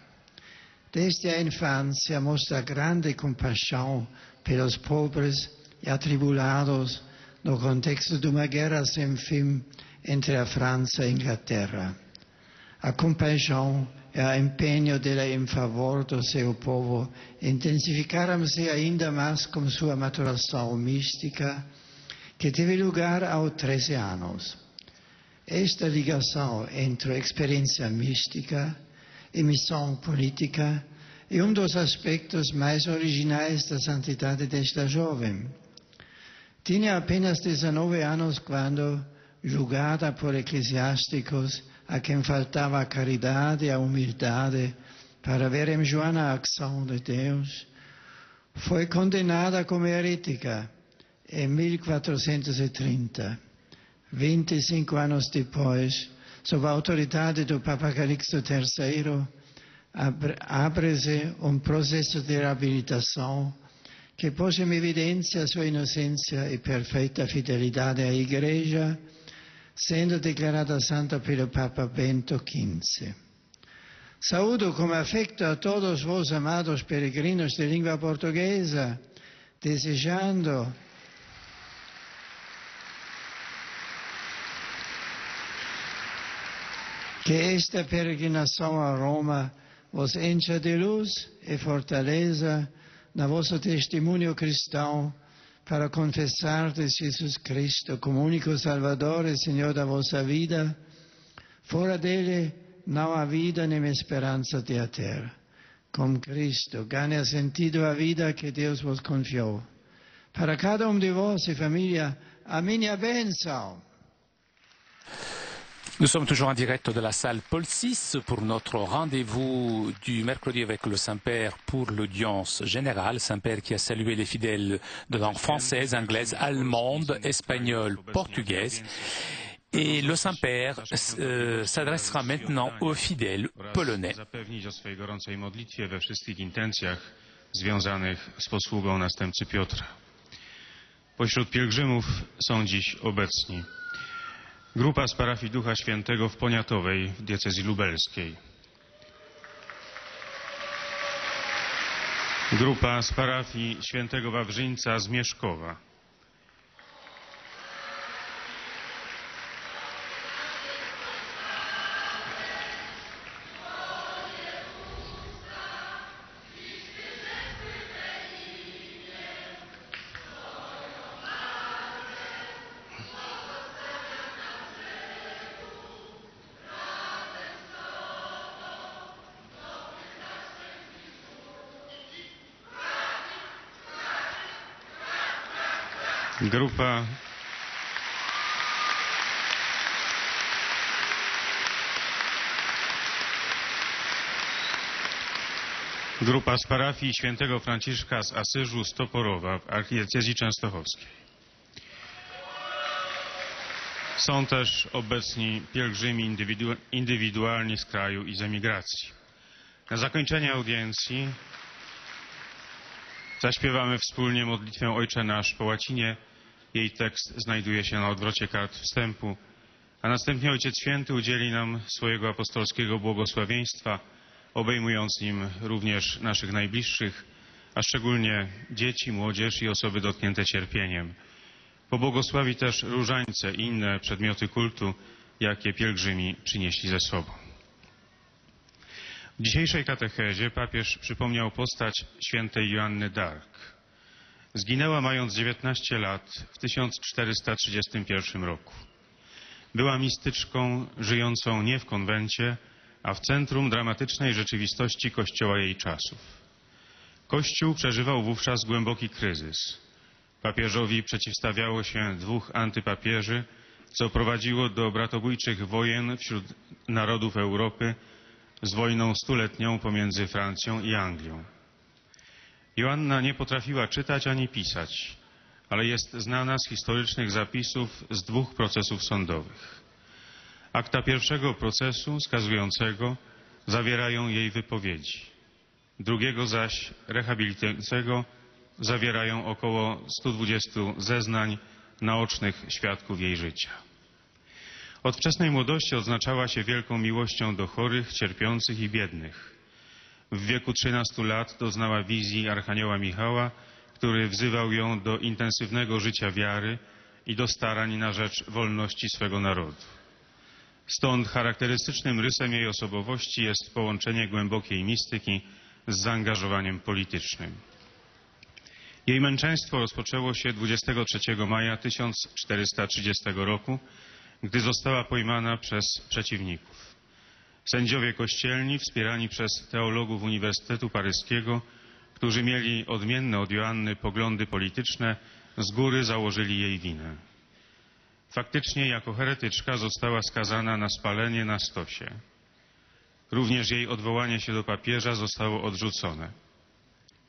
Desde a infância mostra grande compaixão pelos pobres e atribulados no contexto de uma guerra sem fim entre a França e a Inglaterra. A compaixão e o empenho dela em favor do seu povo intensificaram-se ainda mais com sua maturação mística, que teve lugar aos 13 anos. Esta ligação entre experiência mística e missão política é um dos aspectos mais originais da santidade desta jovem. Tinha apenas 19 anos quando, julgada por eclesiásticos, a quem faltava a caridade e a humildade para ver em Joana a ação de Deus, foi condenada como herética em 1430. 25 anos depois, sob a autoridade do Papa Calixto III, abre-se um processo de reabilitação que pôs em evidência sua inocência e perfeita fidelidade à Igreja, sendo declarada santa pelo Papa Bento XV. Saúdo com afeto a todos vós, amados peregrinos de língua portuguesa, desejando que esta peregrinação a Roma vos encha de luz e fortaleza no vosso testemunho cristão, para confessar de Jesus Cristo como único Salvador e Senhor da vossa vida. Fora dele não há vida nem esperança de a ter. Com Cristo ganha sentido a vida que Deus vos confiou. Para cada de vós e família, a minha bênção. Nous sommes toujours en direct de la salle Paul VI pour notre rendez-vous du mercredi avec le Saint-Père pour l'audience générale. Saint-Père qui a salué les fidèles de langue française, anglaise, allemande, espagnole, portugaise. Et le Saint-Père s'adressera maintenant aux fidèles polonais. Zapewnić o swojej gorącej modlitwie we wszystkich intencjach związanych z posługą następcy Piotra. Pośród pielgrzymów są dziś obecni grupa z parafii Ducha Świętego w Poniatowej w diecezji lubelskiej. Grupa z parafii Świętego Wawrzyńca z Mieszkowa. Grupa z parafii świętego Franciszka z Asyżu z Toporowa w archidiecezji częstochowskiej. Są też obecni pielgrzymi indywidualni z kraju i z emigracji. Na zakończenie audiencji zaśpiewamy wspólnie modlitwę Ojcze Nasz po łacinie. Jej tekst znajduje się na odwrocie kart wstępu, a następnie Ojciec Święty udzieli nam swojego apostolskiego błogosławieństwa, obejmując nim również naszych najbliższych, a szczególnie dzieci, młodzież i osoby dotknięte cierpieniem. Pobłogosławi też różańce i inne przedmioty kultu, jakie pielgrzymi przynieśli ze sobą. W dzisiejszej katechezie papież przypomniał postać świętej Joanny d'Arc. Zginęła mając 19 lat w 1431 roku. Była mistyczką żyjącą nie w konwencie, a w centrum dramatycznej rzeczywistości Kościoła jej czasów. Kościół przeżywał wówczas głęboki kryzys. Papieżowi przeciwstawiało się dwóch antypapieży, co prowadziło do bratobójczych wojen wśród narodów Europy z wojną stuletnią pomiędzy Francją i Anglią. Joanna nie potrafiła czytać ani pisać, ale jest znana z historycznych zapisów z dwóch procesów sądowych. Akta pierwszego procesu skazującego zawierają jej wypowiedzi, drugiego zaś rehabilitującego zawierają około 120 zeznań naocznych świadków jej życia. Od wczesnej młodości odznaczała się wielką miłością do chorych, cierpiących i biednych. W wieku 13 lat doznała wizji Archanioła Michała, który wzywał ją do intensywnego życia wiary i do starań na rzecz wolności swego narodu. Stąd charakterystycznym rysem jej osobowości jest połączenie głębokiej mistyki z zaangażowaniem politycznym. Jej męczeństwo rozpoczęło się 23 maja 1430 roku, gdy została pojmana przez przeciwników. Sędziowie kościelni, wspierani przez teologów Uniwersytetu Paryskiego, którzy mieli odmienne od Joanny poglądy polityczne, z góry założyli jej winę. Faktycznie jako heretyczka została skazana na spalenie na stosie. Również jej odwołanie się do papieża zostało odrzucone.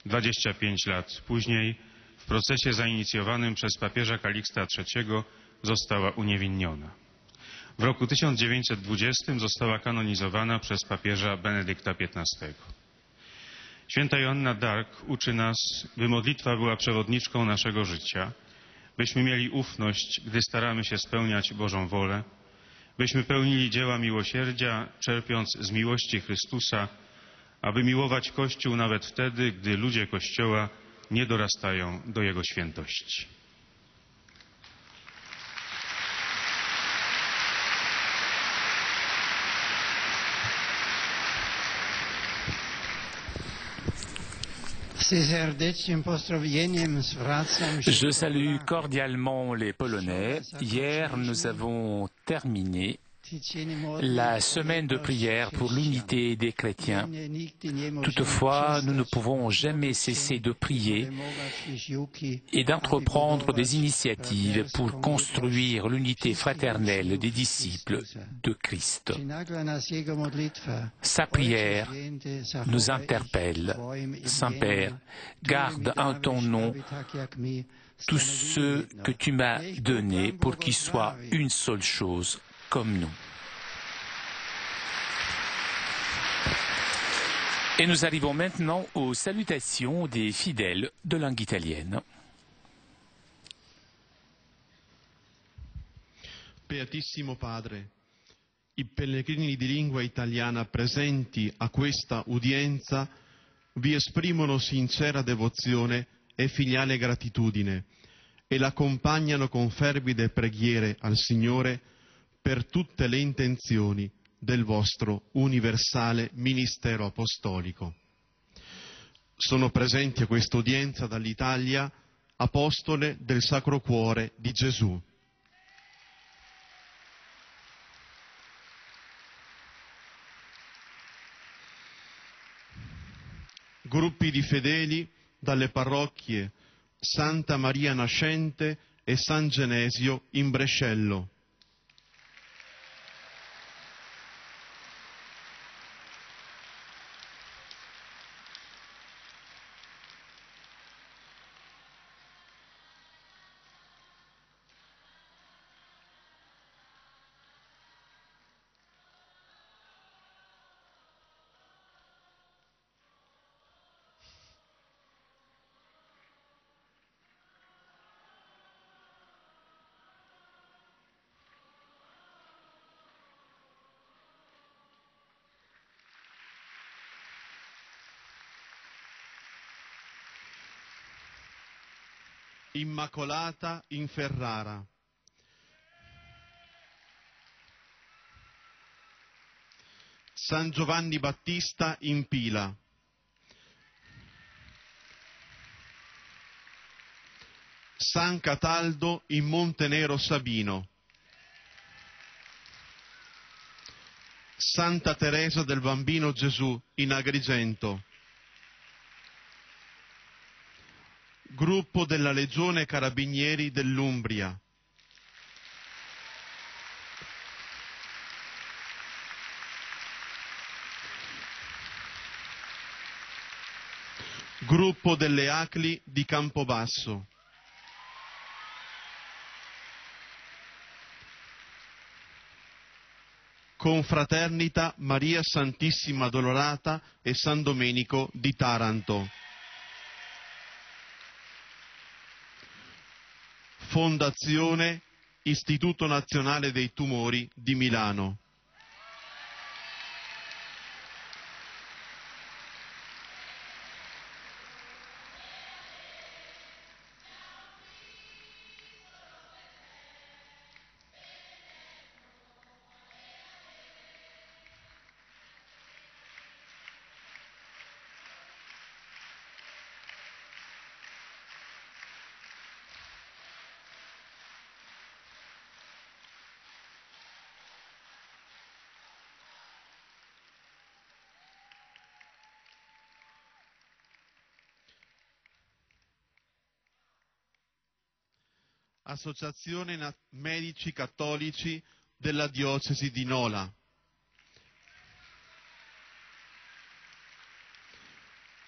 25 lat później w procesie zainicjowanym przez papieża Kaliksta III została uniewinniona. W roku 1920 została kanonizowana przez papieża Benedykta XV. Święta Joanna d'Arc uczy nas, by modlitwa była przewodniczką naszego życia, byśmy mieli ufność, gdy staramy się spełniać Bożą wolę, byśmy pełnili dzieła miłosierdzia, czerpiąc z miłości Chrystusa, aby miłować Kościół nawet wtedy, gdy ludzie Kościoła nie dorastają do Jego świętości. Je salue cordialement les Polonais. Hier, nous avons terminé la semaine de prière pour l'unité des chrétiens. Toutefois, nous ne pouvons jamais cesser de prier et d'entreprendre des initiatives pour construire l'unité fraternelle des disciples de Christ. Sa prière nous interpelle. Saint-Père, garde en ton nom tous ceux que tu m'as donnés pour qu'ils soient une seule chose, comme nous. Et nous arrivons maintenant aux salutations des fidèles de langue italienne. Beatissimo Padre, i pellegrini di lingua italiana presenti a questa udienza vi esprimono sincera devozione e filiale gratitudine e l'accompagnano con fervide preghiere al Signore per tutte le intenzioni del vostro universale ministero apostolico. Sono presenti a questa udienza dall'Italia apostole del Sacro Cuore di Gesù. Gruppi di fedeli dalle parrocchie Santa Maria Nascente e San Genesio in Brescello. Immacolata in Ferrara. San Giovanni Battista in Pila. San Cataldo in Montenero Sabino. Santa Teresa del Bambino Gesù in Agrigento. Gruppo della Legione Carabinieri dell'Umbria. Gruppo delle Acli di Campobasso. Confraternita Maria Santissima Dolorata e San Domenico di Taranto. Fondazione Istituto Nazionale dei Tumori di Milano. Associazione Medici Cattolici della Diocesi di Nola.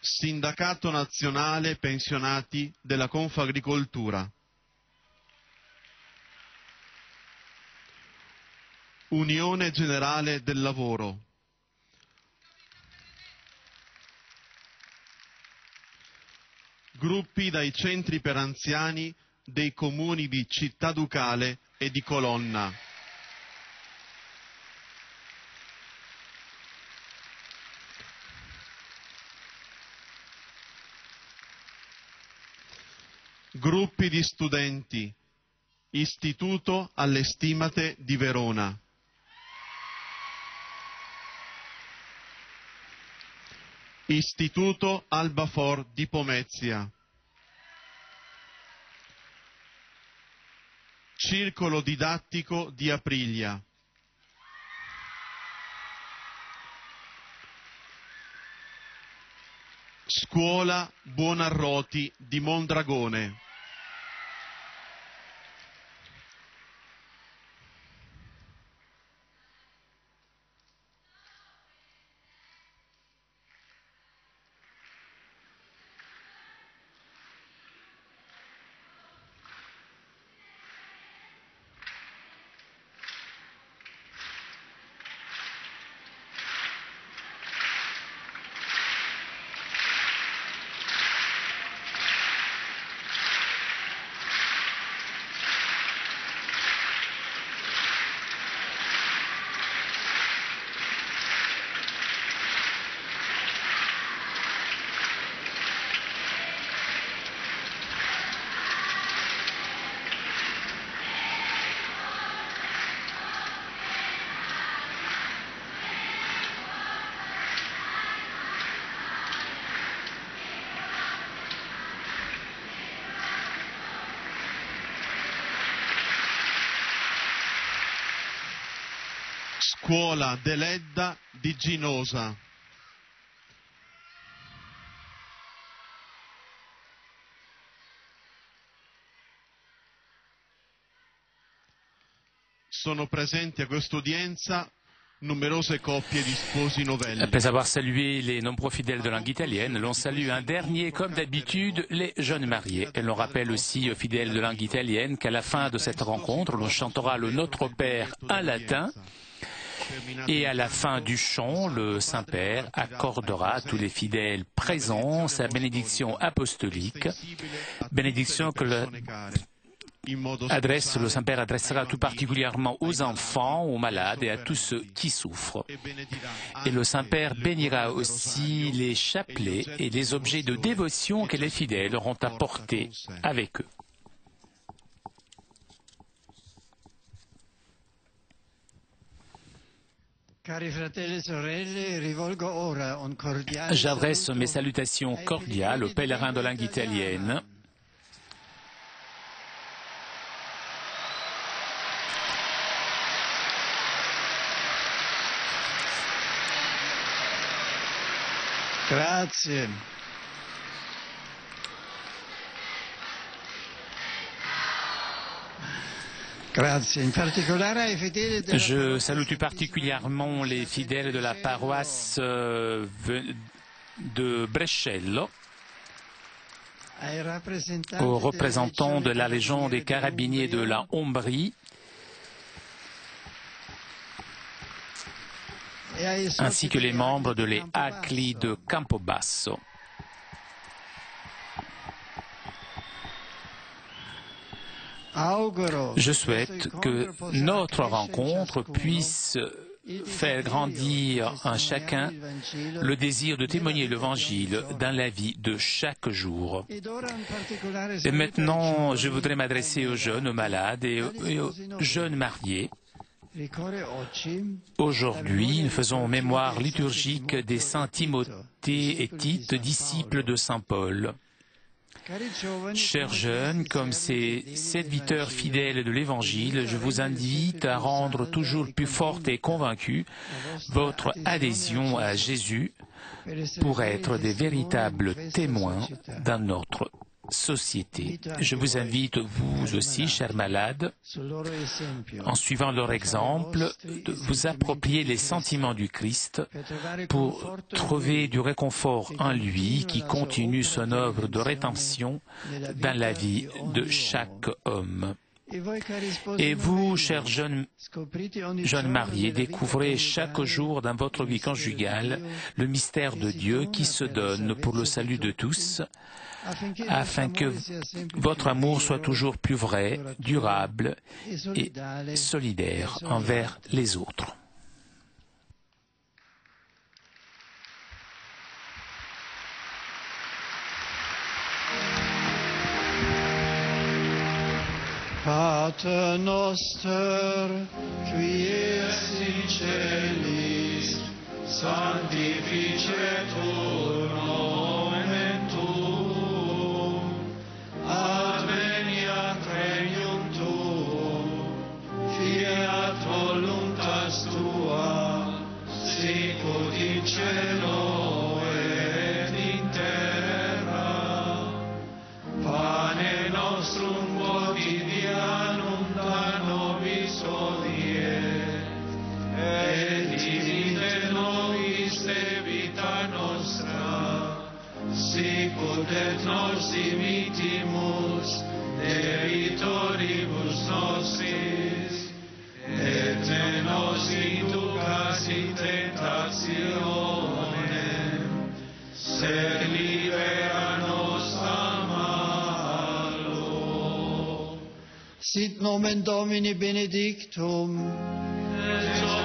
Sindacato Nazionale Pensionati della Confagricoltura. Unione Generale del Lavoro. Gruppi dai centri per anziani dei comuni di Città Ducale e di Colonna. Gruppi di studenti, Istituto alle Stimate di Verona. Istituto Albafor di Pomezia. Circolo didattico di Aprilia. Scuola Buonarroti di Mondragone. Scuola Deledda di Ginosa. erano presenti a questa udienza numerose coppie di sposi novelli. Après avoir salué les nombreux fidèles de langue italienne, l'on salue un dernier, comme d'habitude, les jeunes mariés. Et l'on rappelle aussi aux fidèles de langue italienne qu'à la fin de cette rencontre, l'on chantera le Notre Père en latin. Et à la fin du chant, le Saint-Père accordera à tous les fidèles présents sa bénédiction apostolique, bénédiction que le Saint-Père adressera tout particulièrement aux enfants, aux malades et à tous ceux qui souffrent. Et le Saint-Père bénira aussi les chapelets et les objets de dévotion que les fidèles auront apportés avec eux. J'adresse mes salutations cordiales aux pèlerins de langue italienne. Grazie. Je salue tout particulièrement les fidèles de la paroisse de Brescello, aux représentants de la Légion des Carabiniers de la Ombrie, ainsi que les membres de l'Eacli de Campobasso. Je souhaite que notre rencontre puisse faire grandir en chacun le désir de témoigner l'Évangile dans la vie de chaque jour. Et maintenant, je voudrais m'adresser aux jeunes, aux malades et aux jeunes mariés. Aujourd'hui, nous faisons mémoire liturgique des saints Timothée et Tite, disciples de saint Paul. Chers jeunes, comme ces serviteurs fidèles de l'Évangile, je vous invite à rendre toujours plus forte et convaincue votre adhésion à Jésus pour être des véritables témoins dans notre société. Je vous invite, vous aussi, chers malades, en suivant leur exemple, de vous approprier les sentiments du Christ pour trouver du réconfort en lui qui continue son œuvre de rédemption dans la vie de chaque homme. Et vous, chers jeunes mariés, découvrez chaque jour dans votre vie conjugale le mystère de Dieu qui se donne pour le salut de tous, afin que votre amour soit toujours plus vrai, durable et solidaire envers les autres. Pater noster, qui es in celis, sanctificetur nomen tuum, adveniat regnum tuum, fiat voluntas tua, sicut in cielo et in terra. Pane nostrum quotidianum da nobis hodie, et dimitte nobis debita nostra, sicut et nos dimittimus debitoribus nostris, et ne nos inducas in tentationem, sed libera nos a malo. Sit nomen Domini benedictum, et hoc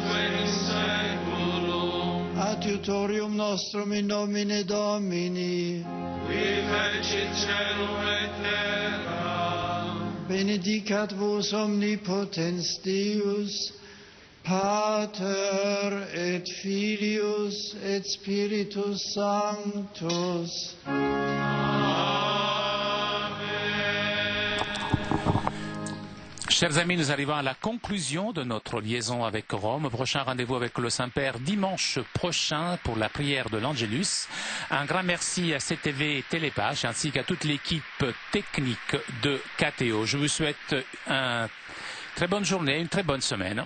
in saeculum, adiutorium nostrum in nomine Domini, qui fecit caelum et terra, benedicat vos omnipotens Deus, Pater et Filius et Spiritus Sanctus. Chers amis, nous arrivons à la conclusion de notre liaison avec Rome. Prochain rendez-vous avec le Saint-Père dimanche prochain pour la prière de l'Angelus. Un grand merci à CTV Télépage ainsi qu'à toute l'équipe technique de KTO. Je vous souhaite Très bonne journée, une très bonne semaine.